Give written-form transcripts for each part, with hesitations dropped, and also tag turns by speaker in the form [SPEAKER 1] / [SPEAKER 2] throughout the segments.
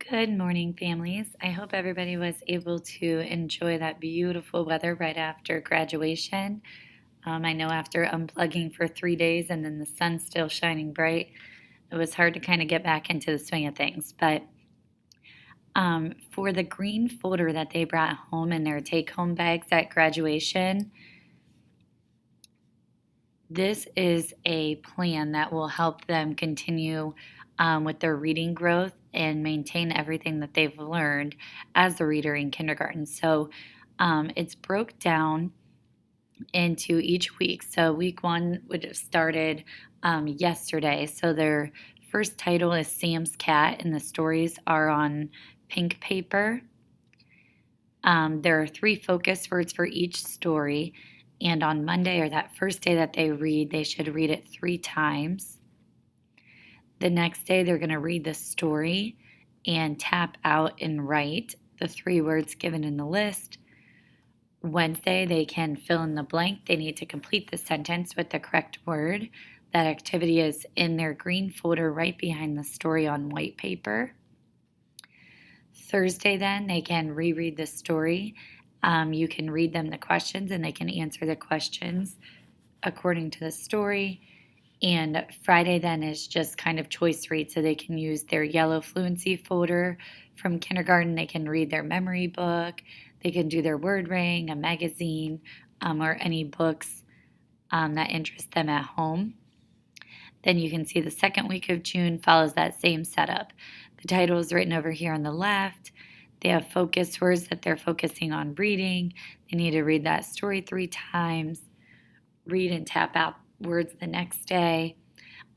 [SPEAKER 1] Good morning, families. I hope everybody was able to enjoy that beautiful weather right after graduation. I know after unplugging for 3 days and then the sun still shining bright, it was hard to kind of get back into the swing of things. But for the green folder that they brought home in their take home bags at graduation, this is a plan that will help them continue with their reading growth and maintain everything that they've learned as a reader in kindergarten. So it's broke down into each week. So week one would have started yesterday. So their first title is Sam's Cat, and the stories are on pink paper. There are 3 focus words for each story. And on Monday, or that first day that they read, they should read it 3 times. The next day, they're going to read the story and tap out and write the 3 words given in the list. Wednesday, they can fill in the blank. They need to complete the sentence with the correct word. That activity is in their green folder right behind the story on white paper. Thursday, then, they can reread the story. You can read them the questions and they can answer the questions according to the story. And Friday then is just kind of choice read, so they can use their yellow fluency folder from kindergarten. They can read their memory book. They can do their word ring, a magazine, or any books that interest them at home. Then you can see the second week of June follows that same setup. The title is written over here on the left. They have focus words that they're focusing on reading. They need to read that story 3 times, read and tap out words the next day.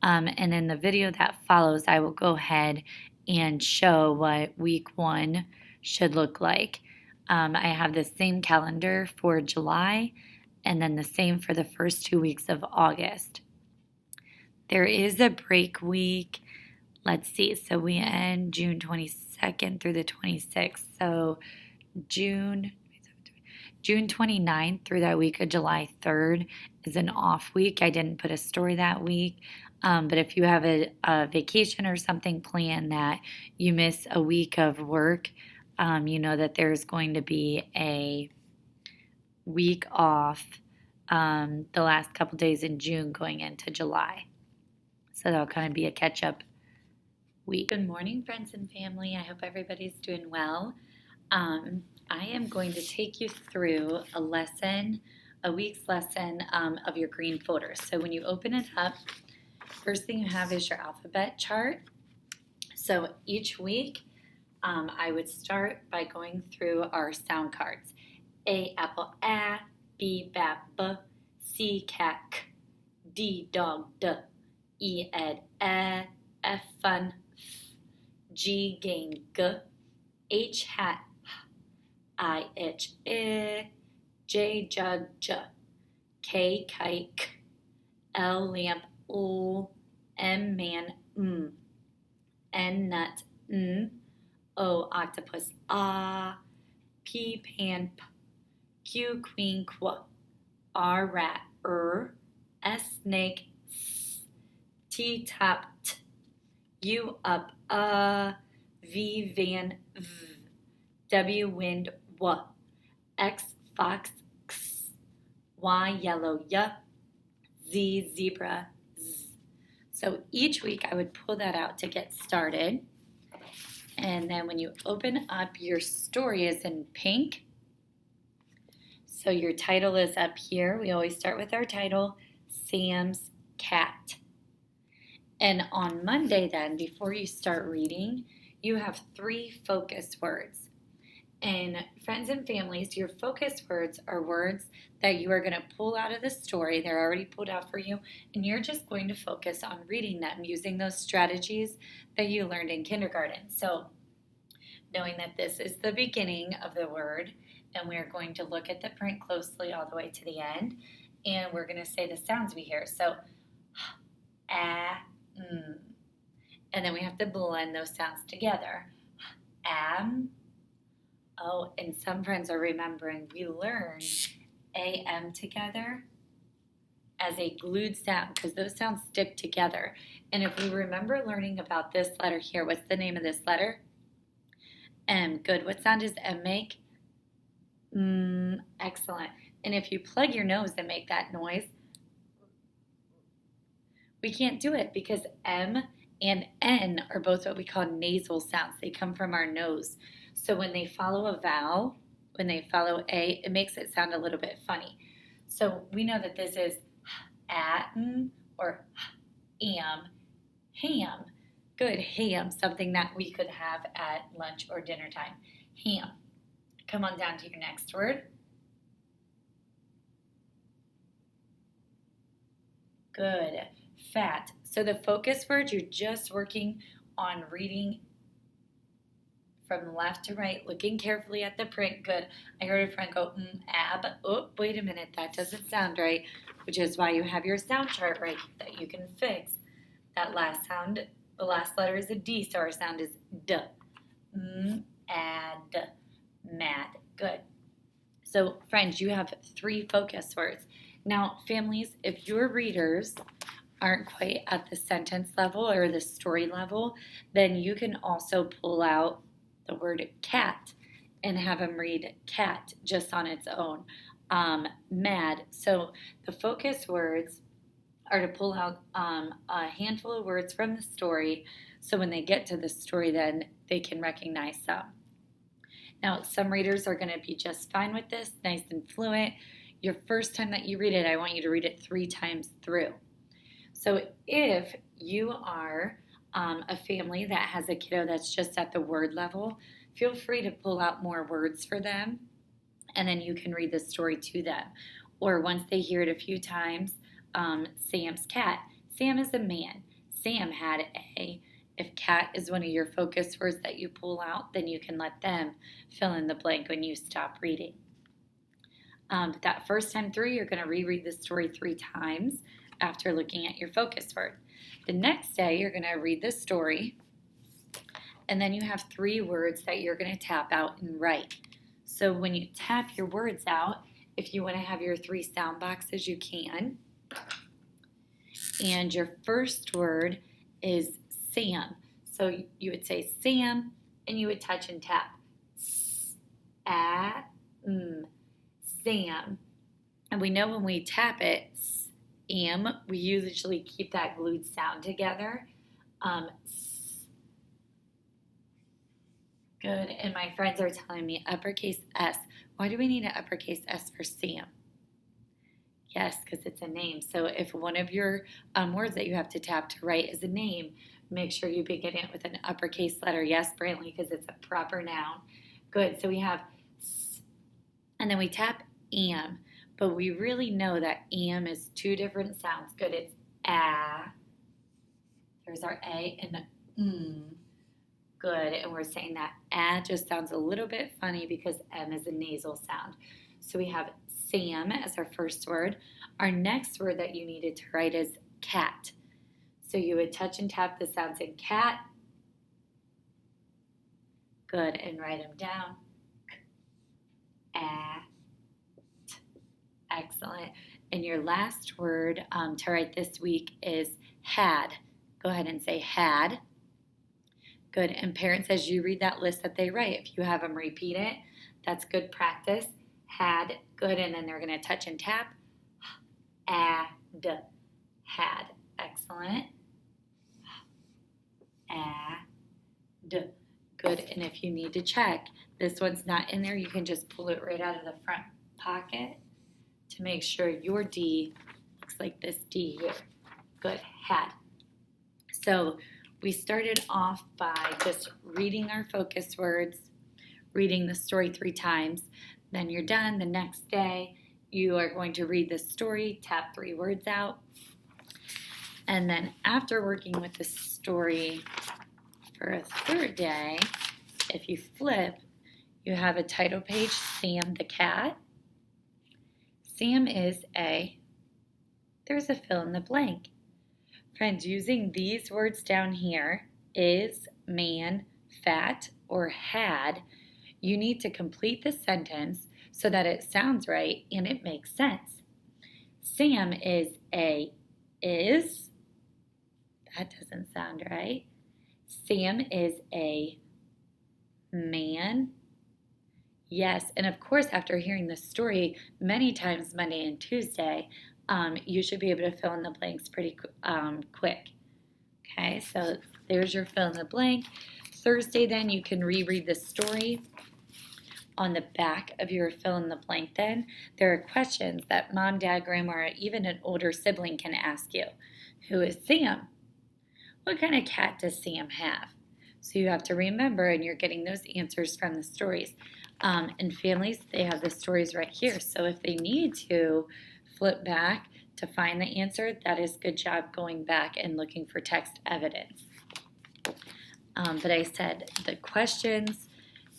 [SPEAKER 1] And in the video that follows, I will go ahead and show what week 1 should look like. I have the same calendar for July and then the same for the first 2 weeks of August. There is a break week. Let's see. So we end June 22nd through the 26th. So June 29th through that week of July 3rd is an off week. I didn't put a story that week. But if you have a vacation or something planned that you miss a week of work, you know that there's going to be a week off the last couple days in June going into July. So that'll kind of be a catch-up week. Good morning, friends and family. I hope everybody's doing well. I am going to take you through a week's lesson of your green folder. So when you open it up, first thing you have is your alphabet chart. So each week, I would start by going through our sound cards. A, apple, A, B, bat, B, C, cat, K, D, dog, D, E, ed, E, F, fun, F, G, game, G, H, hat, I, itch, I, J, jug, J, K, kite, K, L, lamp, O, M, man, M, N, nut, N, O, octopus, A, P, pan, P, Q, queen, Qu, R, rat, S, snake, S, T, top, T, U, up, V, van, V, W, wind, W, X, fox, X, Y, yellow, Y, Z, zebra, Z. So each week I would pull that out to get started. And then when you open up, your story is in pink. So your title is up here. We always start with our title, Sam's Cat. And on Monday then, before you start reading, you have 3 focus words. And friends and families, your focus words are words that you are going to pull out of the story. They're already pulled out for you, and you're just going to focus on reading them using those strategies that you learned in kindergarten. So knowing that this is the beginning of the word, and we're going to look at the print closely all the way to the end, and we're going to say the sounds we hear. So, and then we have to blend those sounds together. Am. Oh, and some friends are remembering we learned AM together as a glued sound because those sounds stick together. And if we remember learning about this letter here, what's the name of this letter? M. Good. What sound does M make? Excellent. And if you plug your nose and make that noise, we can't do it because M and N are both what we call nasal sounds. They come from our nose. So when they follow a vowel, when they follow A, it makes it sound a little bit funny. So we know that this is atten or am, ham. Good, ham, something that we could have at lunch or dinner time. Ham. Come on down to your next word. Good. Fat. So the focus word, you're just working on reading from left to right, looking carefully at the print. Good. I heard a friend go, ab. Oh, wait a minute, that doesn't sound right, which is why you have your sound chart right here that you can fix. That last sound, the last letter is a D, so our sound is D. Ad. Mad. Good. So, friends, you have 3 focus words. Now, families, if your readers aren't quite at the sentence level or the story level, then you can also pull out the word cat and have them read cat just on its own. Mad. So the focus words are to pull out a handful of words from the story so when they get to the story, then they can recognize some. Now, some readers are going to be just fine with this, nice and fluent. Your first time that you read it, I want you to read it 3 times through. So if you are a family that has a kiddo that's just at the word level, feel free to pull out more words for them, and then you can read the story to them. Or once they hear it a few times, Sam's cat. Sam is a man. Sam had a. If cat is one of your focus words that you pull out, then you can let them fill in the blank when you stop reading. That first time through, you're going to reread the story 3 times after looking at your focus word. The next day, you're going to read the story, and then you have 3 words that you're going to tap out and write. So when you tap your words out, if you want to have your 3 sound boxes, you can. And your first word is Sam. So you would say Sam, and you would touch and tap. Sam. And we know when we tap it, we usually keep that glued sound together. Good. And my friends are telling me uppercase S. Why do we need an uppercase S for Sam? Yes, because it's a name. So if one of your words that you have to tap to write is a name, make sure you begin it with an uppercase letter. Yes, Brantley, because it's a proper noun. Good. So we have S, and then we tap am. But we really know that am is 2 different sounds. Good. It's a. There's our A and the Good. And we're saying that a just sounds a little bit funny because M is a nasal sound. So we have Sam as our first word. Our next word that you needed to write is cat. So you would touch and tap the sounds in cat. Good. And write them down. Excellent. And your last word to write this week is had. Go ahead and say had. Good. And parents, as you read that list that they write, if you have them repeat it, that's good practice. Had. Good. And then they're going to touch and tap. Had. Excellent. Good. And if you need to check, this one's not in there, you can just pull it right out of the front pocket to make sure your D looks like this D here. Good. Had. So we started off by just reading our focus words, reading the story 3 times. Then you're done. The next day, you are going to read the story, tap 3 words out. And then after working with the story for a 3rd day, if you flip, you have a title page, Sam the cat. Sam is there's a fill in the blank. Friends, using these words down here, is, man, fat, or had, you need to complete the sentence so that it sounds right and it makes sense. Sam is is. That doesn't sound right. Sam is a Man. Yes, and of course, after hearing the story many times Monday and Tuesday, you should be able to fill in the blanks pretty quick. Okay, so there's your fill in the blank. Thursday, then you can reread the story. On the back of your fill in the blank, then there are questions that mom, dad, grandma, or even an older sibling can ask you. Who is Sam? What kind of cat does Sam have? So you have to remember, and you're getting those answers from the stories. In families, they have the stories right here. So if they need to flip back to find the answer, that is good job going back and looking for text evidence. But I said the questions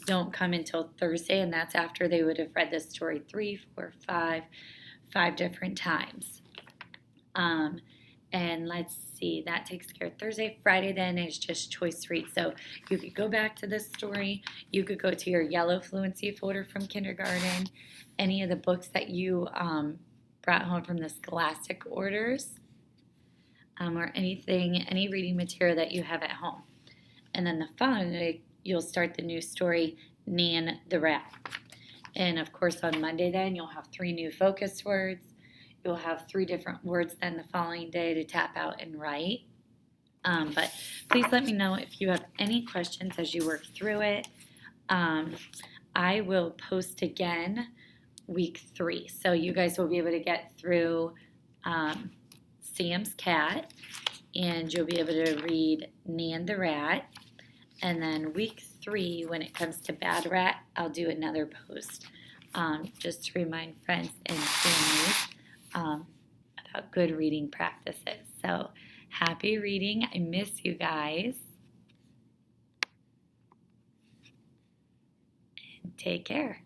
[SPEAKER 1] don't come until Thursday, and that's after they would have read the story 3, 4, 5 different times. And let's see, that takes care of Thursday. Friday then is just choice read. So you could go back to this story. You could go to your yellow fluency folder from kindergarten, any of the books that you brought home from the Scholastic orders, or anything, any reading material that you have at home. And then the following week, you'll start the new story, Nan the Rat. And of course on Monday then, you'll have 3 new focus words. You'll have 3 different words then the following day to tap out and write. But please let me know if you have any questions as you work through it. I will post again week 3. So you guys will be able to get through Sam's cat, and you'll be able to read Nan the Rat. And then week 3, when it comes to Bad Rat, I'll do another post just to remind friends and families about good reading practices. So happy reading. I miss you guys. And take care.